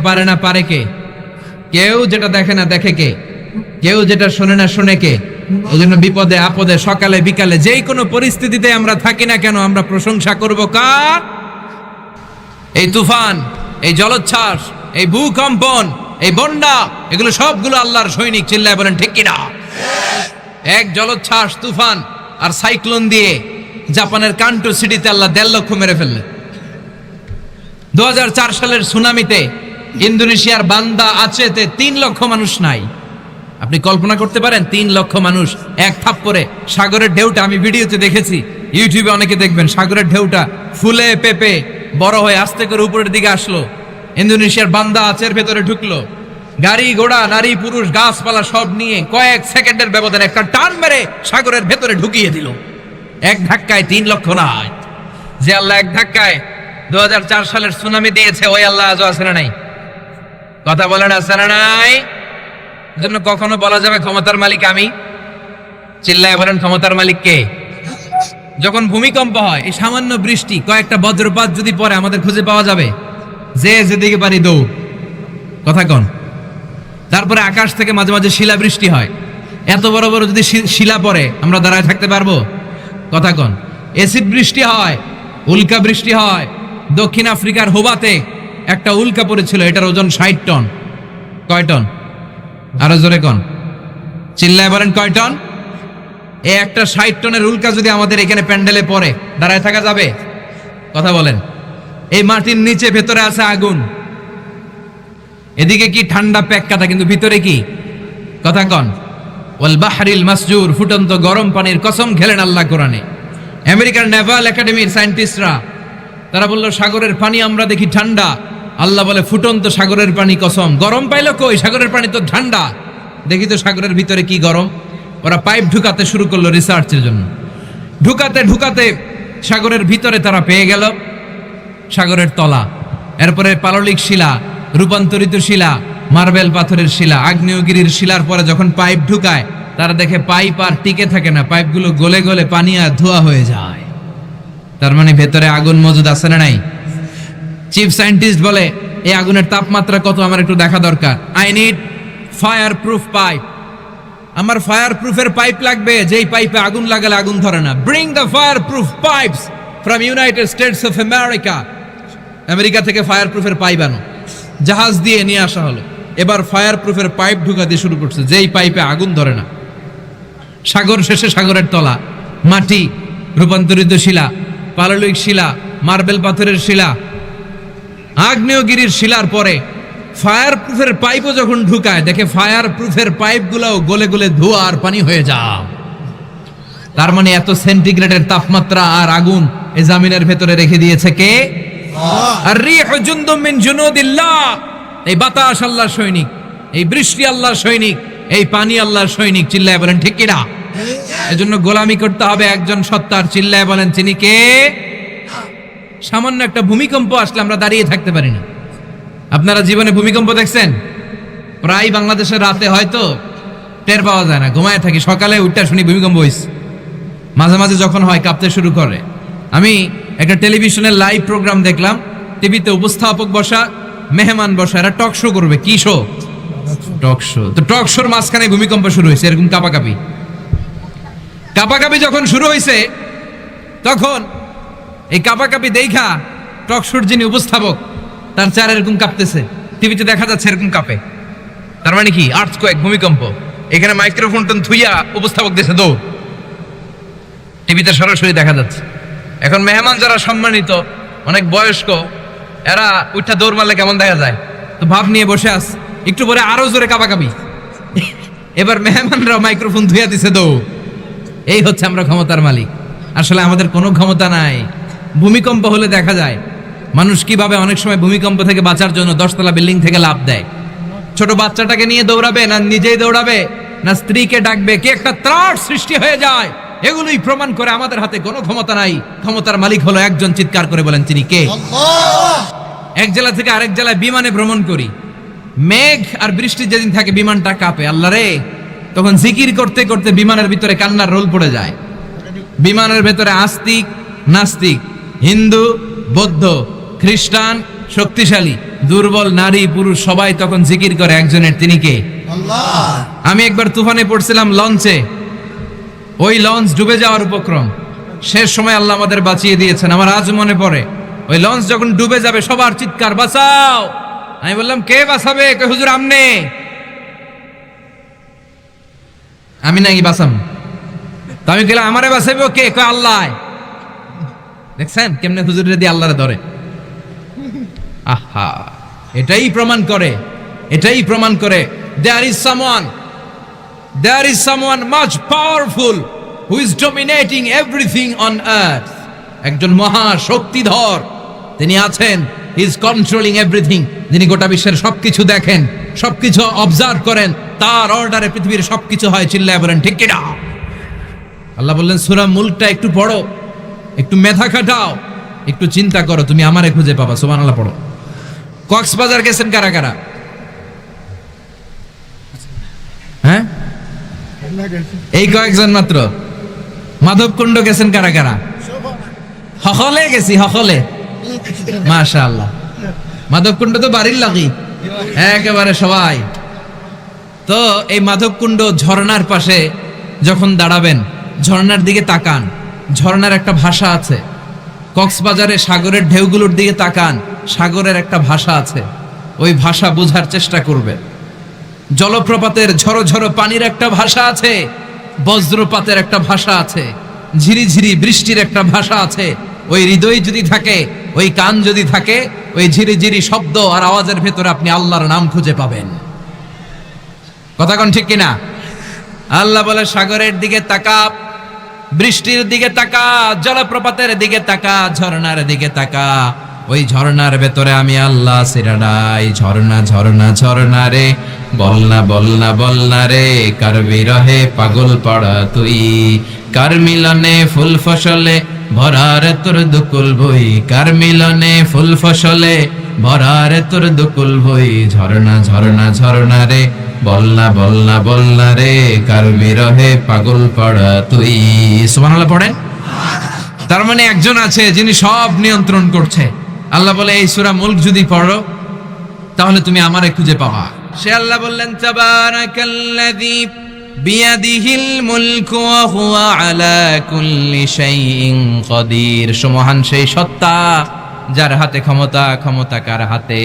পারে না পারে কে? কেউ যেটা দেখে না দেখে কে? কেউ যেটা শোনে না শোনে কে? ওই জন্য বিপদে আপদে সকালে বিকালে যেই কোনো পরিস্থিতিতে আমরা থাকি না কেন, আমরা প্রশংসা করব কার? এই তুফান, এই জলোচ্ছ্বাস, এই ভূকম্পন, এই বন্যা, এগুলো সবগুলো আল্লাহর সৈনিক। চিল্লায় বলেন ঠিক কিনা? এক জলোচ্ছ্বাস, তুফান আর সাইক্লোন দিয়ে জাপানের কান্টো সিটিতে আল্লাহ 1.5 লক্ষ মেরে ফেললেন। 2004 সালের সুনামিতে ইন্দোনেশিয়ার বান্দা আচেতে 3 লক্ষ মানুষ নাই। আপনি কল্পনা করতে পারেন 3 লক্ষ মানুষ এক থাপ্পড়ে সাগরের ঢেউটা, আমি ভিডিওতে দেখেছি, ইউটিউবে অনেকে দেখবেন, সাগরের ঢেউটা ফুলে পেপে বড় হয়ে আস্তে করে উপরের দিকে আসলো, ইন্দোনেশিয়ার বান্দা আচের ভেতরে ঢুকলো, গাড়ি ঘোড়া নারী পুরুষ গাছপালা সব নিয়ে কয়েক সেকেন্ডের ব্যবধানে একটা টান মেরে সাগরের ভেতরে ঢুকিয়ে দিল। এক ধাক্কায় 3 লক্ষ নয়। যে আল্লাহ এক ধাক্কায় 2004 সালের সুনামি দিয়েছে, ওই আল্লাহ আজও আছে না নাই? কথা বলেন আছে না নাই? জন্য কখনো বলা যাবে ক্ষমতার মালিক আমি? চিল্লায় বলেন ক্ষমতার মালিক কে? যখন ভূমিকম্প হয়, এই সামান্য বৃষ্টি, কয়েকটা বজ্রপাত যদি পড়ে, আমাদের খুঁজে পাওয়া যাবে? যে যেদিকে পারি দৌড়। কথা কন। তারপরে আকাশ থেকে মাঝে মাঝে শিলা বৃষ্টি হয়, এত বড় বড় যদি শিলা পড়ে, আমরা দাঁড়ায় থাকতে পারবো? কথা কন। এসিড বৃষ্টি হয়, উল্কা বৃষ্টি হয়। দক্ষিণ আফ্রিকার হোবাতে একটা উল্কা পড়েছিল, এটার ওজন 60 টন। কয় টন? আরো জোরে কন। চিল্লায় বলেন কয় টন? এই একটা 60 টনের উল্কা যদি আমাদের এখানে প্যান্ডেলে পড়ে, দাঁড়ায় থাকা যাবে? কথা বলেন। এই মাটির নিচে ভেতরে আছে আগুন, এদিকে কি ঠান্ডা প্যাক কাটা, কিন্তু ভিতরে কি? কথা কন। ওয়াল বাহরিল মাসজুর, ফুটন্ত গরম পানির কসম খেলেন আল্লাহ কোরআনে। আমেরিকার নেভাল একাডেমির সায়েন্টিস্টরা তারা বলল, সাগরের পানি আমরা দেখি ঠান্ডা, আল্লাহ বলে ফুটন্ত সাগরের পানি কসম। গরম পাইলো কই? সাগরের পানি তো ঠান্ডা। দেখি তো সাগরের ভিতরে কি গরম। ওরা পাইপ ঢুকাতে শুরু করলো রিসার্চের জন্য। ঢুকাতে ঢুকাতে সাগরের ভিতরে তারা পেয়ে গেল সাগরের তলা, এরপরে পাললিক শিলা, রূপান্তরিত শিলা, মার্বেল পাথরের শিলা, আগ্নেয়গিরির শিলার পরে যখন পাইপ ঢুকায়, তারা দেখে পাইপ আর টিকে থাকে না, পাইপগুলো গলে গলে পানি আর ধোয়া হয়ে যায়। তার মানে ভেতরে আগুন মজুদ আছে না নাই? চিফ সায়েন্টিস্ট বলে, এই আগুনের তাপমাত্রা কত আমার একটু দেখা দরকার। I need fire proof pipe. আমার ফায়ার প্রুফের পাইপ লাগবে, যেই পাইপে আগুন লাগালে আগুন ধরে না। Bring the fire proof pipes from United states of America. America থেকে ফায়ার প্রুফের পাইপ আনো। জাহাজ দিয়ে নিয়ে আসা হলো। এবার ফায়ার প্রুফের পাইপ ঢুকাতে শুরু করছে, যেই পাইপে আগুন ধরে না। সাগর শেষে সাগরের তলা, মাটি, রূপান্তরিত শিলা, পাললিক শিলা, মার্বেল পাথরের শিলা, আগ্নেয়গিরির শিলার পরে ফায়ার প্রুফের পাইপও যখন ঢুকায়, দেখে ফায়ার প্রুফের পাইপগুলোও গলে গলে ধোয়া আর পানি হয়ে যায়। তার মানে এত সেন্টিগ্রেডের তাপমাত্রা আর আগুন এই জামিনের ভেতরে রেখে দিয়েছে কে? আর রিহু জুনদুম মিন জুনুদিল্লাহ। এই বাতাস আল্লাহর সৈনিক, এই বৃষ্টি আল্লাহর সৈনিক, এই পানি আল্লাহর সৈনিক। চিল্লায় বলেন ঠিক কিনা? এজন্য গোলামি করতে হবে একজন সত্তার। চিল্লায় বলেন তিনি কে? সামান্য একটা ভূমিকম্প আসলে আমরা দাঁড়িয়ে থাকতে পারি না। আপনারা জীবনে ভূমিকম্প দেখছেন? প্রায় বাংলাদেশের রাতে হয়তো টের পাওয়া যায় না, ঘুমায় থাকি, সকালে উঠটা শুনি ভূমিকম্প হয়েছে। মাঝে মাঝে যখন হয় কাঁপতে শুরু করে। আমি একটা টেলিভিশনের লাইভ প্রোগ্রাম দেখলাম, টিভিতে উপস্থাপক বসা, মেহমান বসা, এরা টক শো করবে। কি শো? Talk show. তো টক শোর মাঝখানে ভূমিকম্প শুরু হয়েছে, এরকম কাঁপাকাঁপি। কাঁপাকাঁপি যখন শুরু হয়েছে, তখন এই কাঁপাকাঁপি দেখা টক শোর যিনি উপস্থাপক, তার চেহারা এরকম কাঁপতেছে, টিভিতে দেখা যাচ্ছে এরকম কাঁপে। তার মানে কি? আর্থকোয়েক, ভূমিকম্প। এখানে মাইক্রোফোন থুইয়া উপস্থাপক দেশে দৌড়, টিভিতে সরাসরি দেখা যাচ্ছে। এখন মেহমান যারা সম্মানিত, অনেক বয়স্ক, এরা উঠা দৌড় মারলে কেমন দেখা যায়? তো ভাব নিয়ে বসে আস, একটু পরে আরো জোরে কাঁপাকাঁপি। এবার মেহমানরা মাইক্রোফোন ধুইয়া দিছে দৌড়। এই হচ্ছে আমরা ক্ষমতার মালিক। আসলে আমাদের কোনো ক্ষমতা নাই। ভূমিকম্প হলে দেখা যায় মানুষ কিভাবে অনেক সময় ভূমিকম্প থেকে বাঁচার জন্য 10 তলা বিল্ডিং থেকে লাফ দেয়। ছোট বাচ্চাটাকে নিয়ে দৌড়াবে, না নিজেই দৌড়াবে, না স্ত্রীকে ডাকবে, কে একটা ত্রাস সৃষ্টি হয়ে যায়। এগুলোই প্রমাণ করে আমাদের হাতে কোনো ক্ষমতা নাই। ক্ষমতার মালিক হলো একজন। চিৎকার করে বলেন তিনি কে? আল্লাহ। এক জেলা থেকে আরেক জেলায় বিমানে ভ্রমণ করি, মেঘ আর বৃষ্টি যেদিন থাকে বিমানটা কাঁপে। আল্লাহ রে, তখন জিকির করতে করতে বিমানের ভিতরে কান্নার রোল পড়ে যায়। বিমানের ভেতরে আস্তিক নাস্তিক, হিন্দু বৌদ্ধ খ্রিস্টান শক্তিশালী, দুর্বল নারী পুরুষ সবাই তখন জিকির করে একজনের, তিনি কে? আল্লাহ। আমি একবার তুফানে পড়ছিলাম লঞ্চে, ওই লঞ্চ ডুবে যাওয়ার উপক্রম, শেষ সময় আল্লাহ আমাদের বাঁচিয়ে দিয়েছেন। আমার আজ মনে পড়ে ওই লঞ্চ যখন ডুবে যাবে সবার চিৎকার, বাঁচাও। আমি বললাম কে বাঁচাবে? কই হুজুর আমনে। আমি নাকি বাঁচাম? তো আমি গেলাম, আমারে বাঁচাবে কে? কই আল্লাহ। দেখছেন কেমনে হুজুরে দিয়ে আল্লাহরে ধরে। আহা, এটাই প্রমাণ করে there is someone much powerful who is dominating everything on earth. একজন মহা শক্তিধর তিনি আছেন, he is controlling everything, যিনি গোটা বিশ্বের সবকিছু দেখেন, সবকিছু অবজার্ভ করেন, তার অর্ডারে পৃথিবীর সবকিছু হয়। চিল্লায় বলেন ঠিক কি না? আল্লাহ বললেন সূরা মুলকটা একটু পড়ো, একটু মেধা খাটাও, একটু চিন্তা করো, তুমি আমারে খুঁজে পাবা। সুবহানাল্লাহ পড়ো। কক্সবাজার গেছেন কারা কারা? হ্যাঁ, এই কয়েকজন মাত্র। মাধবকুণ্ড গেছেন কারা কারা? হকলে গেছি, হকলে। মাশাআল্লাহ, মাধবকুণ্ড তো বাড়ির লাগি একেবারে সবাই। তো এই মাধবকুণ্ড ঝর্ণার পাশে যখন দাঁড়াবেন, ঝর্ণার দিকে তাকান, ঝর্ণার একটা ভাষা আছে। কক্সবাজারে সাগরের ঢেউগুলোর দিকে তাকান, সাগরের একটা ভাষা আছে, ওই ভাষা বোঝার চেষ্টা করবেন। জলপ্রপাতের ঝরো ঝরো পানির একটা ভাষা আছে, বজ্রপাতের একটা ভাষা আছে, ঝিরিঝিরি বৃষ্টির একটা ভাষা আছে। ওই হৃদয় যদি থাকে, ওই কান যদি থাকে, ওই ঝিরিঝিরি শব্দ আর আওয়াজের ভেতরে আপনি আল্লাহর নাম খুঁজে পাবেন। কথা কোন ঠিক কিনা? আল্লাহ বলে সাগরের দিকে তাকা, বৃষ্টির দিকে তাকা, জলপ্রপাতের দিকে তাকা, ঝর্ণার দিকে তাকা। ওই ঝর্ণার ভেতরে আমি আল্লাহ সিরাডাই। ঝর্ণা ঝর্ণা ঝর্ণা রে, বলনা বলনা বলনা রে, কার বিরহে পাগল পড়া তুই, কার মিলনে ফুল ফসলে ভরারে তোর দুকুল বই, কার মিলনে ফুল ফসলে ভরারে তোর দুকুল বই। ঝর্ণা ঝর্ণা ঝর্ণা রে, বলনা বলনা বলনা রে, কার বিরহে পাগল পড়া তুই। সুবহানাল্লাহ পড়েন। তার মানে একজন আছে যিনি সব নিয়ন্ত্রণ করছে। আল্লাহ বলে এই সূরা মুলক যদি পড়ো তাহলে তুমি আমারে খুঁজে পাবা। সে আল্লাহ বললেন তাবারাকাল্লাযী বিয়াদিহিল মুলকু ওয়া হুয়া আলা কুল্লি শাইইন কাদির। সুমহান সেই সত্তা যার হাতে ক্ষমতা, ক্ষমতা কার হাতে?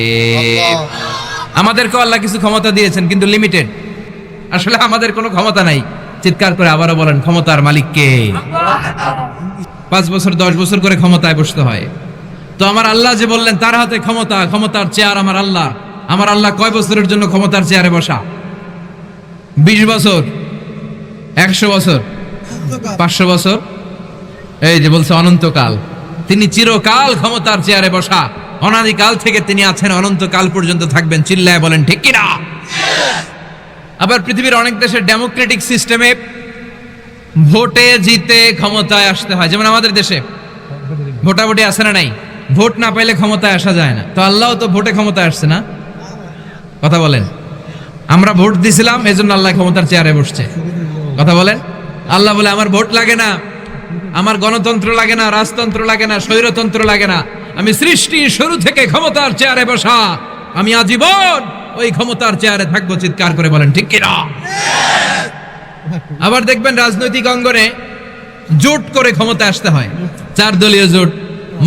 আমাদেরকে আল্লাহ কিছু ক্ষমতা দিয়েছেন কিন্তু লিমিটেড। আসলে আমাদের কোনো ক্ষমতা নাই। চিৎকার করে আবারও বলেন ক্ষমতার মালিক কে? 5 বছর 10 বছর করে ক্ষমতায় বসতে হয়। তো আমার আল্লাহ যে বললেন তার হাতে ক্ষমতা, ক্ষমতার চেয়ার আমার আল্লাহ। আমার আল্লাহ কয় বছরের জন্য ক্ষমতার চেয়ারে বসা? 20 বছর, 100 বছর, 500 বছর? এই যে বলছে অনন্তকাল। তিনি চিরকাল ক্ষমতার চেয়ারে বসা, অনাদিকাল থেকে তিনি আছেন, অনন্তকাল পর্যন্ত থাকবেন। চিল্লায় বলেন ঠিক কিনা? আবার পৃথিবীর অনেক দেশের ডেমোক্রেটিক সিস্টেমে ভোটে জিতে ক্ষমতায় আসতে হয়। যেমন আমাদের দেশে ভোটাভুটি আছে না নাই? ভোট না পাইলে ক্ষমতায় আসা যায় না। তো আল্লাহ তো ভোটে ক্ষমতায় আসছে না? কথা বলেন। আমরা ভোট দিছিলাম, এজন্য আল্লাহ ক্ষমতার চেয়ারে বসছে। কথা বলেন। আল্লাহ বলে আমার ভোট লাগে না, আমার গণতন্ত্র লাগে না, রাজতন্ত্র লাগে না, স্বৈরতন্ত্র লাগে না, আমি সৃষ্টি শুরু থেকে ক্ষমতার চেয়ারে বসা, আমি আজীবন ওই ক্ষমতার চেয়ারে থাকবো। চিৎকার করে বলেন ঠিক কিনা? আবার দেখবেন রাজনৈতিক অঙ্গনে জোট করে ক্ষমতায় আসতে হয়। 4 দলীয় জোট,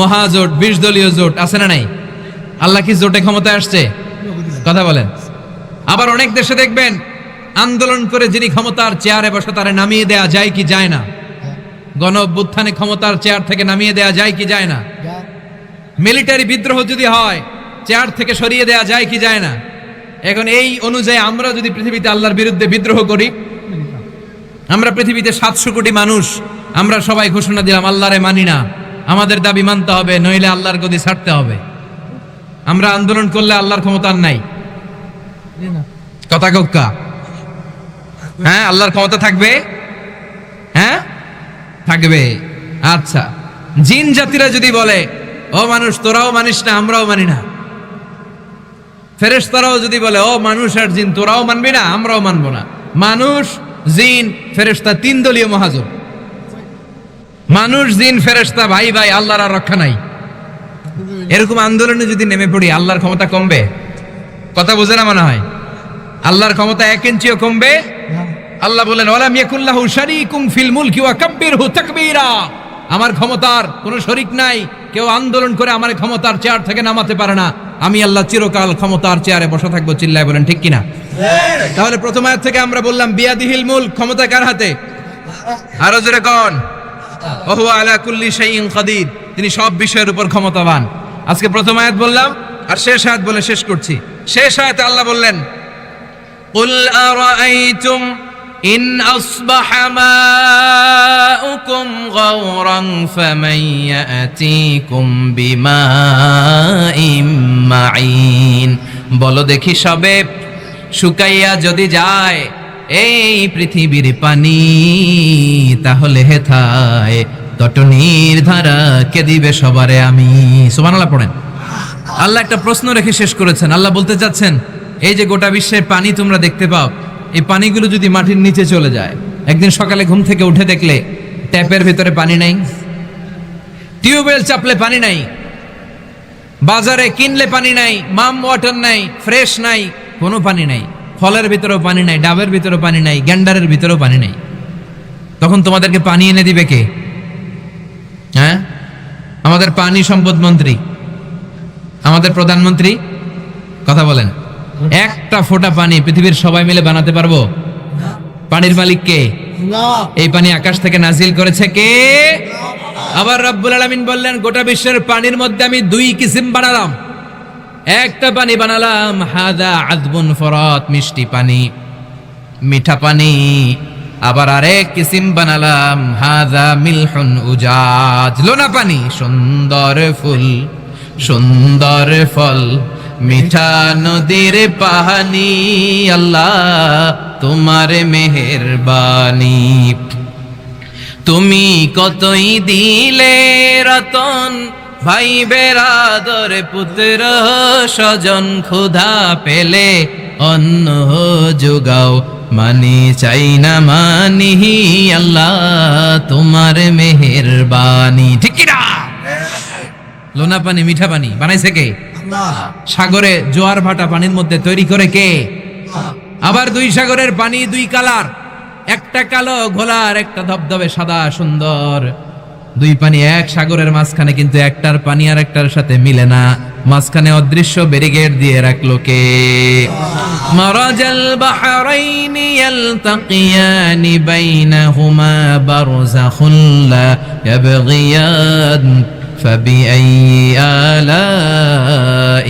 মহাজোট, 20 দলীয় জোট আছে না নাই? আল্লাহ কি জোটে ক্ষমতায় আসছে? কথা বলেন। আবার অনেক দেশে দেখবেন আন্দোলন করে যিনি ক্ষমতার চেয়ারে বসে তারে নামিয়ে দেয়া যায় কি যায় না? গণ অভ্যুত্থানে ক্ষমতার চেয়ার থেকে নামিয়ে দেয়া যায় কি যায় না? মিলিটারি বিদ্রোহ যদি হয় চেয়ার থেকে সরিয়ে দেয়া যায় কি যায় না? এখন এই অনুযায়ী আমরা যদি পৃথিবীতে আল্লাহর বিরুদ্ধে বিদ্রোহ করি, আমরা পৃথিবীতে 700 কোটি মানুষ, আমরা সবাই ঘোষণা দিলাম আল্লাহরে মানি না, আমাদের দাবি মানতে হবে, নইলে আল্লাহর গদি ছাড়তে হবে। আমরা আন্দোলন করলে আল্লাহর ক্ষমতা নাই। কথা কক্কা? হ্যাঁ, আল্লাহর ক্ষমতা থাকবে। হ্যাঁ থাকবে। আচ্ছা, জিন জাতিরা যদি বলে ও মানুষ তোরাও মানিস না, আমরাও মানি না, ফেরেশতারাও যদি বলে ও মানুষ আর জিন তোরাও মানবি না, আমরাও মানবো না, মানুষ জিন ফেরেশতা 3 দলীয় মহাজোট। মানুষ জিন ফেরেশতা ভাই ভাই, আল্লাহর আর রক্ষা নাই। এরকম আন্দোলনে যদি নেমে পড়ি আল্লাহর ক্ষমতা কমবে? কথা বোঝে না মনে হয়? আল্লাহর ক্ষমতা 1 ইঞ্চিও কমবে? আল্লাহ বলেন ওয়ালাম ইয়াকুল্লাহু শারীকুম ফিল মুলকি ওয়া কাব্বিরহু তাকবীরা। আমার ক্ষমতার কোনো শরীক নাই, কেউ আন্দোলন করে আমার ক্ষমতার চেয়ার থেকে নামাতে পারে না। আমি আল্লাহ চিরকাল ক্ষমতার চেয়ারে বসে থাকবো। চিল্লায় বলেন ঠিক কিনা? তাহলে প্রথম আয়াত থেকে আমরা বললাম বিয়াদিহিল মুলক, ক্ষমতা কার হাতে? আরো জোরে কোন? ওয়া হুয়া আলা কুল্লি শাইইন কাদির, তিনি সব বিষয়ের উপর ক্ষমতাবান। আজকে প্রথম আয়াত বললাম আর শেষ আয়াত বলে শেষ করছি। শেষ আয়াতে আল্লাহ বললেন কুল আরাআইতুম ইন আসবাহা মাউকুম গাওরান ফামান ইয়াতিকুম বিমাইন মাইন। বলো দেখি সবে শুকাইয়া যদি যায় এই পৃথিবীর পানি, তাহলে হেথায় তটনির ধারা কে দিবে সবারে আমি। সুবহানাল্লাহ পড়েন। আল্লাহ একটা প্রশ্ন রেখে শেষ করেছেন। আল্লাহ বলতে চাচ্ছেন এই যে গোটা বিশ্বের পানি তোমরা দেখতে পাও, এই পানিগুলো যদি মাটির নিচে চলে যায়, একদিন সকালে ঘুম থেকে উঠে দেখলে ট্যাপের ভিতরে পানি নাই, টিউবওয়েল চাপলে পানি নাই, বাজারে কিনলে পানি নাই, মাম ওয়াটার নাই, ফ্রেশ নাই, কোনো পানি নাই, ফলের ভিতরেও পানি নাই, ডাবের ভিতরেও পানি নাই, গ্যান্ডারের ভিতরেও পানি নাই, তখন তোমাদেরকে পানি এনে দিবে কে? হ্যাঁ, আমাদের পানি সম্পদ মন্ত্রী, আমাদের প্রধানমন্ত্রী? কথা বলেন। একটা ফোঁটা পানি পৃথিবীর সবাই মিলে বানাতে পারবো? পানির মালিক কে? এই পানি আকাশ থেকে নাজিল করেছে কে? আবার রব্বুল আলামিন বললেন গোটা বিশ্বের পানির মধ্যে আমি 2 কিসিম বানালাম। একটা পানি বানালাম হাদা আযবুন ফরাত, মিষ্টি পানি, মিঠা পানি। আবার আরেক কিসিম বানালাম হাদা মিলহুন উজাজ, লোনা পানি, সুন্দর ফুল, সুন্দর ফল, মিঠা নদীর পানি। আল্লাহ তোমার মেহেরবানি, তুমি কতই দিলে রতন, ভাই বেরাদর পুত্র স্বজন, ক্ষুধা পেলে অন্ন যোগাও, মানি চাই না মানি। আল্লাহ তোমার মেহেরবানি। ঠিক কি না? লোনা পানি মিঠা পানি বানাইছে কে? সাগরে জোয়ার ভাটা পানির মধ্যে তৈরি করে কে? আবার 2 সাগরের পানি 2 কালার, একটা কালো ঘোলার, একটা ধবধবে সাদা সুন্দর। 2 পানি এক সাগরের মাঝখানে, কিন্তু একটার পানি আর একটার সাথে মিলে না। মাঝখানে অদৃশ্য ব্যারিকেড দিয়ে রাখলো কে? মারাজাল বাহরাইনি ইয়ালতাকিয়ানি বাইনাহুমা বারযাখুন লা ইয়াবগিয়ান فبأي آلاء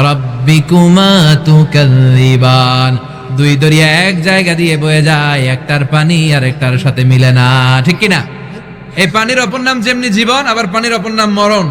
ربكما تكذبان। 2 দরিয়া এক জায়গা দিয়ে বয়ে যায়, একটার পানি আর একটার সাথে মিলে না। ঠিক কি না? এই পানির অপর নাম যেমনি জীবন, আবার পানির অপর নাম মরণ।